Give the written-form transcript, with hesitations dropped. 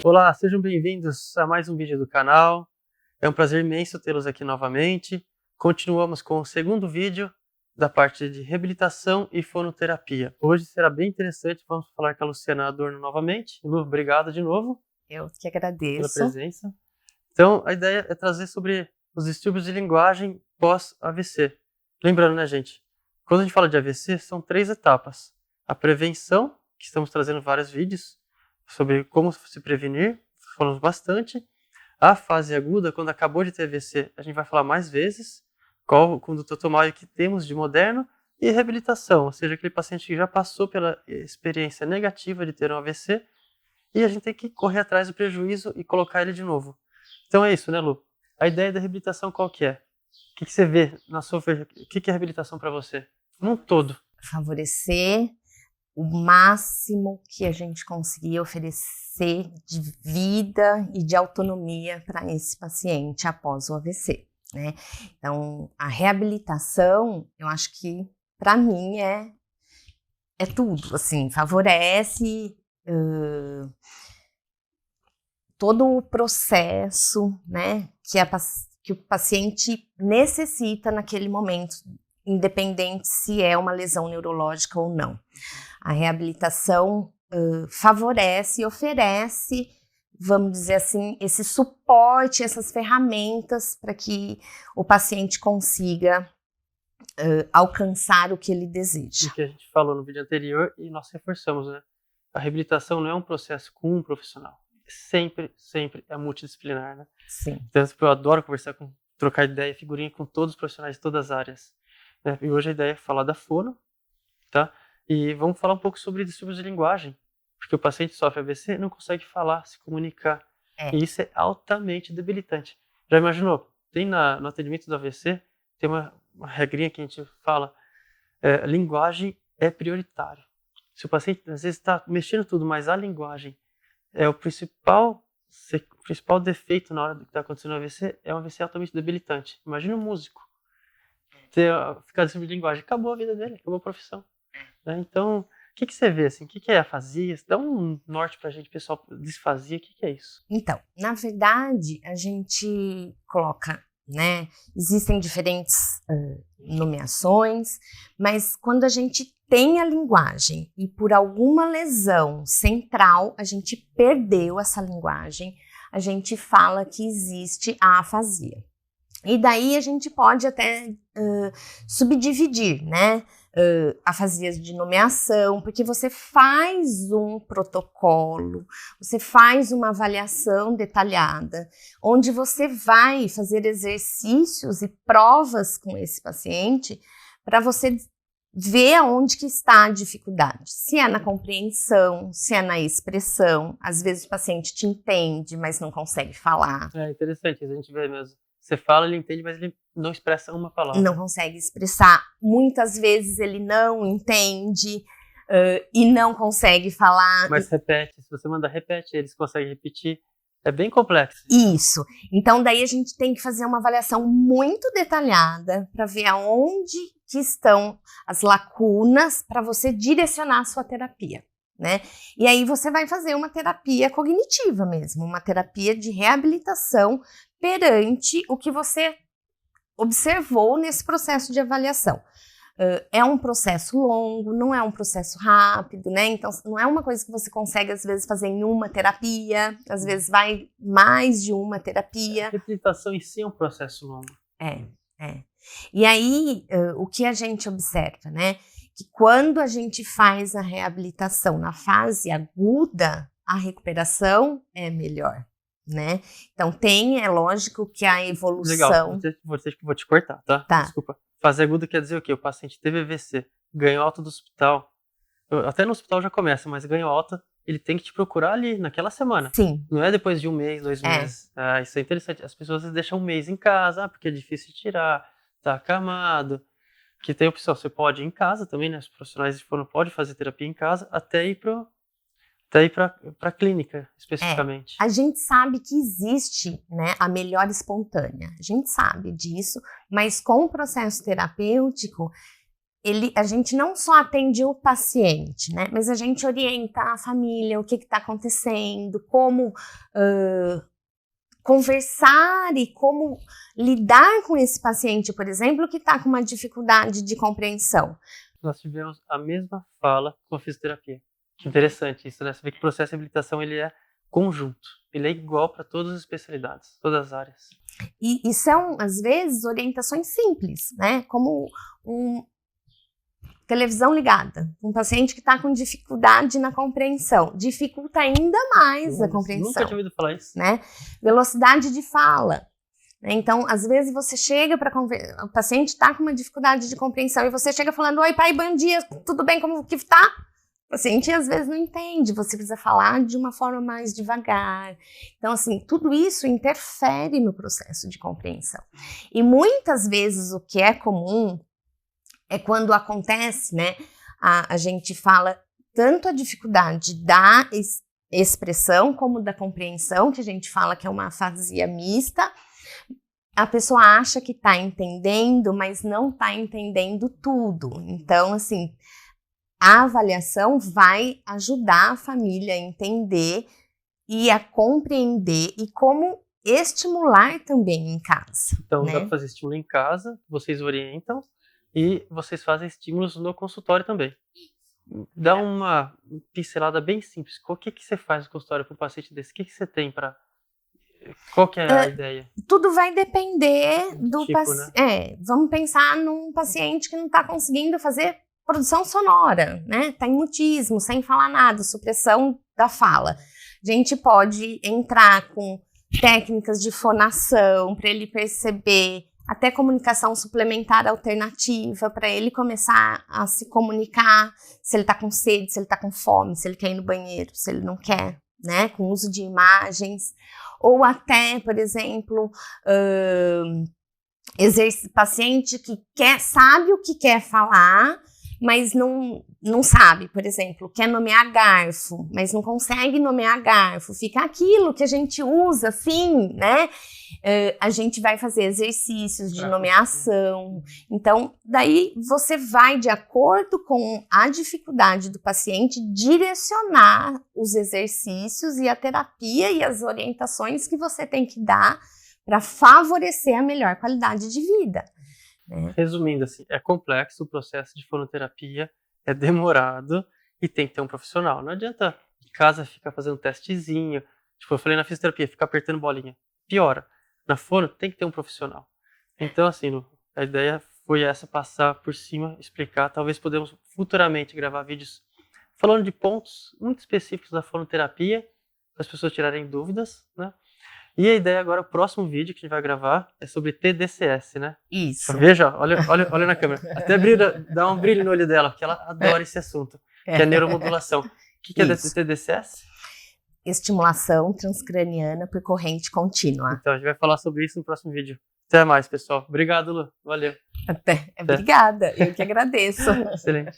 Olá, sejam bem-vindos a mais um vídeo do canal. É um prazer imenso tê-los aqui novamente. Continuamos com o segundo vídeo da parte de reabilitação e fonoterapia. Hoje será bem interessante, vamos falar com a Luciana Adorno novamente. Lu, obrigado de novo. Eu que agradeço. Pela presença. Então, a ideia é trazer sobre os distúrbios de linguagem pós-AVC. Lembrando, né, gente? Quando a gente fala de AVC, são 3 etapas. A prevenção, que estamos trazendo vários vídeos sobre como se prevenir, falamos bastante. A fase aguda, quando acabou de ter AVC, a gente vai falar mais vezes. Qual o condutor tomário que temos de moderno. E reabilitação, ou seja, aquele paciente que já passou pela experiência negativa de ter um AVC e a gente tem que correr atrás do prejuízo e colocar ele de novo. Então é isso, né, Lu? A ideia da reabilitação qual que é? O que você vê na sua... O que é reabilitação para você? Num todo. Favorecer o máximo que a gente conseguir oferecer de vida e de autonomia para esse paciente após o AVC, né? Então, a reabilitação, eu acho que, para mim, é tudo, assim, favorece todo o processo, né, que o paciente necessita naquele momento, independente se é uma lesão neurológica ou não. A reabilitação favorece e oferece, vamos dizer assim, esse suporte, essas ferramentas para que o paciente consiga alcançar o que ele deseja. O que a gente falou no vídeo anterior e nós reforçamos, né? A reabilitação não é um processo com um profissional. Sempre é multidisciplinar, né? Sim. Então, eu adoro trocar ideia, figurinha com todos os profissionais de todas as áreas. Né? E hoje a ideia é falar da fono, tá? E vamos falar um pouco sobre distúrbios de linguagem, porque o paciente sofre AVC e não consegue falar, se comunicar. E isso é altamente debilitante. Já imaginou? Tem no atendimento do AVC, tem uma regrinha que a gente fala, linguagem é prioritário. Se o paciente, às vezes, está mexendo tudo, mas a linguagem é o principal defeito na hora do que está acontecendo no AVC, é um AVC altamente debilitante. Imagina um músico ficar distúrbio de linguagem, acabou a vida dele, acabou a profissão. Né? Então, o que você vê, assim, o que é afasia? Dá um norte pra gente, pessoal, disfasia, o que é isso? Então, na verdade, a gente coloca, né, existem diferentes nomeações, mas quando a gente tem a linguagem e por alguma lesão central a gente perdeu essa linguagem, a gente fala que existe a afasia. E daí a gente pode até subdividir, né? Afasias de nomeação, porque você faz um protocolo, você faz uma avaliação detalhada, onde você vai fazer exercícios e provas com esse paciente para você ver aonde que está a dificuldade. Se é na compreensão, se é na expressão. Às vezes o paciente te entende, mas não consegue falar. É interessante, a gente vê mesmo. Você fala, ele entende, mas ele não expressa uma palavra. Não consegue expressar. Muitas vezes ele não entende e não consegue falar. Mas repete. Se você mandar repete, eles conseguem repetir. É bem complexo. Isso. Então, daí a gente tem que fazer uma avaliação muito detalhada para ver aonde que estão as lacunas para você direcionar a sua terapia, né? E aí você vai fazer uma terapia cognitiva mesmo, uma terapia de reabilitação perante o que você observou nesse processo de avaliação. É um processo longo, não é um processo rápido, né? Então, não é uma coisa que você consegue, às vezes, fazer em uma terapia, às vezes vai mais de uma terapia. A reabilitação em si é um processo longo. E aí, o que a gente observa, né? Que quando a gente faz a reabilitação na fase aguda, a recuperação é melhor, né? Então, é lógico que a evolução... Legal, vou te cortar, tá? Desculpa. Fase aguda quer dizer o quê? O paciente teve AVC, ganhou alta do hospital. Até no hospital já começa, mas ganhou alta, ele tem que te procurar ali, naquela semana. Sim. Não é depois de 1 mês, 2 meses. Isso é interessante. As pessoas deixam 1 mês em casa, porque é difícil de tirar, tá acamado. Que tem opção, você pode ir em casa também, né? Os profissionais de fono podem fazer terapia em casa, até ir para clínica, especificamente. A gente sabe que existe, né, a melhora espontânea. A gente sabe disso, mas com o processo terapêutico, a gente não só atende o paciente, né? Mas a gente orienta a família, o que está acontecendo, como conversar e como lidar com esse paciente, por exemplo, que está com uma dificuldade de compreensão. Nós tivemos a mesma fala com a fisioterapia. Que interessante isso, né? Você vê que o processo de habilitação ele é conjunto, ele é igual para todas as especialidades, todas as áreas. E são, às vezes, orientações simples, né? Como televisão ligada, um paciente que está com dificuldade na compreensão, dificulta ainda mais a compreensão. Nunca tinha ouvido falar isso. Né? Velocidade de fala. Então, às vezes você chega para o paciente está com uma dificuldade de compreensão e você chega falando, oi pai, bom dia, tudo bem, como que tá? O paciente às vezes não entende, você precisa falar de uma forma mais devagar. Então, assim, tudo isso interfere no processo de compreensão. E muitas vezes o que é comum é quando acontece, né, a gente fala tanto a dificuldade da expressão como da compreensão, que a gente fala que é uma afasia mista. A pessoa acha que está entendendo, mas não está entendendo tudo. Então, assim, a avaliação vai ajudar a família a entender e a compreender e como estimular também em casa. Então, né? dá para fazer estímulo em casa, vocês orientam e vocês fazem estímulos no consultório também. Dá uma pincelada bem simples. O que você faz no consultório para um paciente desse? O que você tem para... Qual que é a ideia? Tudo vai depender do paciente. Né? Vamos pensar num paciente que não está conseguindo fazer produção sonora, né? Tá em mutismo, sem falar nada, supressão da fala. A gente pode entrar com técnicas de fonação para ele perceber, até comunicação suplementar alternativa, para ele começar a se comunicar, se ele está com sede, se ele está com fome, se ele quer ir no banheiro, se ele não quer, né? Com uso de imagens. Ou até, por exemplo, paciente que sabe o que quer falar, mas não sabe, por exemplo, quer nomear garfo, mas não consegue nomear garfo, fica aquilo que a gente usa assim, né? A gente vai fazer exercícios de nomeação. Então, daí você vai, de acordo com a dificuldade do paciente, direcionar os exercícios e a terapia e as orientações que você tem que dar para favorecer a melhor qualidade de vida. Né? Resumindo, assim, é complexo o processo de fonoterapia, é demorado e tem que ter um profissional. Não adianta em casa ficar fazendo testezinho, tipo, eu falei na fisioterapia, ficar apertando bolinha. Piora. Na fono tem que ter um profissional. Então, assim, Lu, a ideia foi essa, passar por cima, explicar. Talvez podemos futuramente gravar vídeos falando de pontos muito específicos da fonoterapia, para as pessoas tirarem dúvidas, né? E a ideia agora, o próximo vídeo que a gente vai gravar é sobre TDCS, né? Isso. Veja, olha na câmera. Até dá um brilho no olho dela, porque ela adora esse assunto, que é neuromodulação. O que é TDCS? Estimulação transcraniana por corrente contínua. Então, a gente vai falar sobre isso no próximo vídeo. Até mais, pessoal. Obrigado, Lu. Valeu. Obrigada. Eu que agradeço. Excelente.